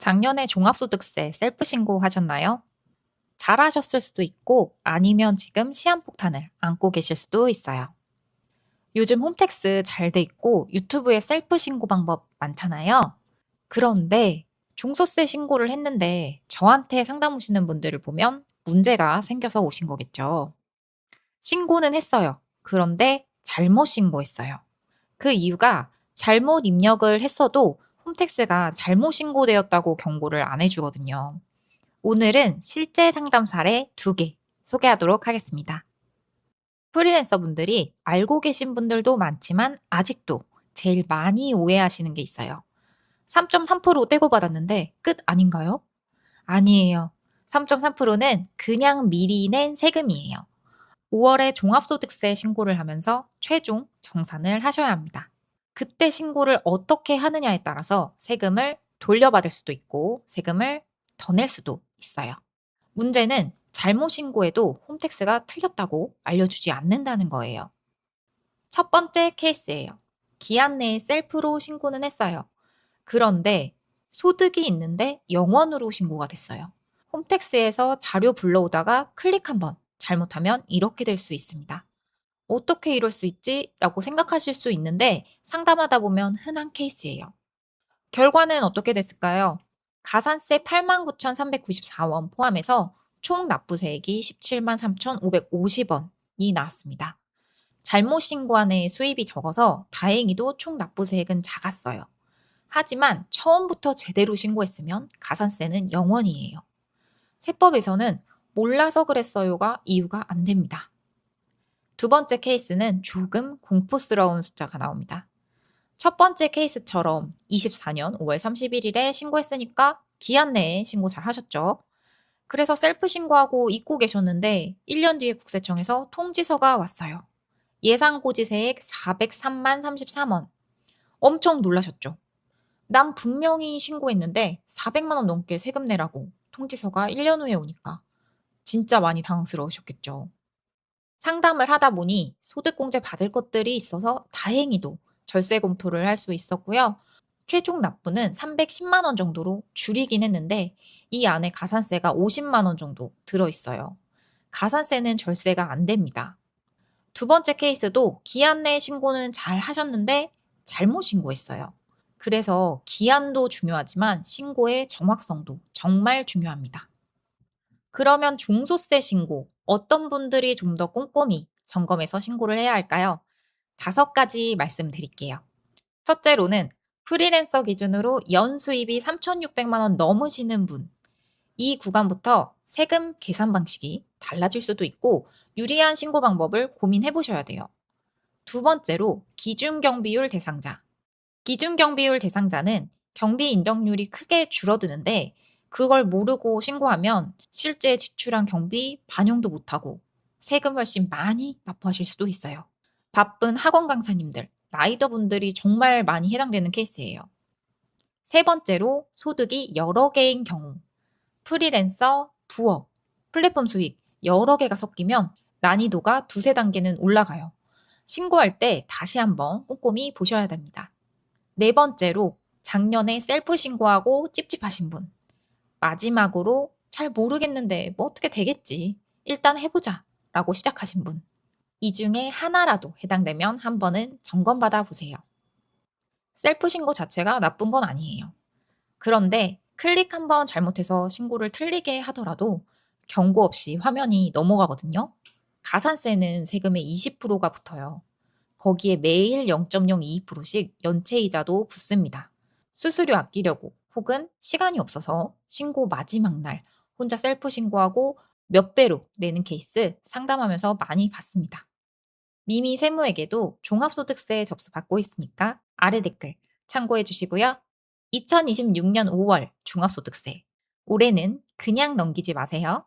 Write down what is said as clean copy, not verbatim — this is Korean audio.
작년에 종합소득세 셀프 신고하셨나요? 잘하셨을 수도 있고 아니면 지금 시한폭탄을 안고 계실 수도 있어요. 요즘 홈택스 잘 돼 있고 유튜브에 셀프 신고 방법 많잖아요. 그런데 종소세 신고를 했는데 저한테 상담 오시는 분들을 보면 문제가 생겨서 오신 거겠죠. 신고는 했어요. 그런데 잘못 신고했어요. 그 이유가 잘못 입력을 했어도 홈택스가 잘못 신고되었다고 경고를 안 해주거든요. 오늘은 실제 상담 사례 2개 소개하도록 하겠습니다. 프리랜서 분들이 알고 계신 분들도 많지만 아직도 제일 많이 오해하시는 게 있어요. 3.3% 떼고 받았는데 끝 아닌가요? 아니에요. 3.3%는 그냥 미리 낸 세금이에요. 5월에 종합소득세 신고를 하면서 최종 정산을 하셔야 합니다. 그때 신고를 어떻게 하느냐에 따라서 세금을 돌려받을 수도 있고 세금을 더 낼 수도 있어요. 문제는 잘못 신고해도 홈택스가 틀렸다고 알려주지 않는다는 거예요. 첫 번째 케이스예요. 기한 내에 셀프로 신고는 했어요. 그런데 소득이 있는데 영원으로 신고가 됐어요. 홈택스에서 자료 불러오다가 클릭 한번 잘못하면 이렇게 될 수 있습니다. 어떻게 이럴 수 있지? 라고 생각하실 수 있는데 상담하다 보면 흔한 케이스예요. 결과는 어떻게 됐을까요? 가산세 89,394원 포함해서 총 납부세액이 17만 3,550원이 나왔습니다. 잘못 신고한 해 수입이 적어서 다행히도 총 납부세액은 작았어요. 하지만 처음부터 제대로 신고했으면 가산세는 0원이에요. 세법에서는 몰라서 그랬어요가 이유가 안 됩니다. 두 번째 케이스는 조금 공포스러운 숫자가 나옵니다. 첫 번째 케이스처럼 24년 5월 31일에 신고했으니까 기한 내에 신고 잘 하셨죠? 그래서 셀프 신고하고 잊고 계셨는데 1년 뒤에 국세청에서 통지서가 왔어요. 예상고지세액 403만 33원. 엄청 놀라셨죠? 난 분명히 신고했는데 400만 원 넘게 세금 내라고 통지서가 1년 후에 오니까 진짜 많이 당황스러우셨겠죠. 상담을 하다 보니 소득공제 받을 것들이 있어서 다행히도 절세 검토를 할 수 있었고요. 최종 납부는 310만 원 정도로 줄이긴 했는데 이 안에 가산세가 50만 원 정도 들어있어요. 가산세는 절세가 안 됩니다. 두 번째 케이스도 기한 내 신고는 잘 하셨는데 잘못 신고했어요. 그래서 기한도 중요하지만 신고의 정확성도 정말 중요합니다. 그러면 종소세 신고, 어떤 분들이 좀 더 꼼꼼히 점검해서 신고를 해야 할까요? 5가지 말씀드릴게요. 첫째로는 프리랜서 기준으로 연 수입이 3,600만 원 넘으시는 분. 이 구간부터 세금 계산 방식이 달라질 수도 있고 유리한 신고 방법을 고민해 보셔야 돼요. 두 번째로 기준경비율 대상자. 기준경비율 대상자는 경비 인정률이 크게 줄어드는데 그걸 모르고 신고하면 실제 지출한 경비 반영도 못하고 세금 훨씬 많이 납부하실 수도 있어요. 바쁜 학원 강사님들, 라이더분들이 정말 많이 해당되는 케이스예요. 세 번째로 소득이 여러 개인 경우. 프리랜서, 부업, 플랫폼 수익 여러 개가 섞이면 난이도가 2~3단계는 올라가요. 신고할 때 다시 한번 꼼꼼히 보셔야 됩니다. 네 번째로 작년에 셀프 신고하고 찝찝하신 분. 마지막으로 잘 모르겠는데 뭐 어떻게 되겠지. 일단 해보자 라고 시작하신 분. 이 중에 하나라도 해당되면 한 번은 점검받아 보세요. 셀프 신고 자체가 나쁜 건 아니에요. 그런데 클릭 한 번 잘못해서 신고를 틀리게 하더라도 경고 없이 화면이 넘어가거든요. 가산세는 세금의 20%가 붙어요. 거기에 매일 0.022%씩 연체이자도 붙습니다. 수수료 아끼려고 혹은 시간이 없어서 신고 마지막 날 혼자 셀프 신고하고 몇 배로 내는 케이스 상담하면서 많이 봤습니다. 미미 세무에게도 종합소득세 접수 받고 있으니까 아래 댓글 참고해 주시고요. 2026년 5월 종합소득세. 올해는 그냥 넘기지 마세요.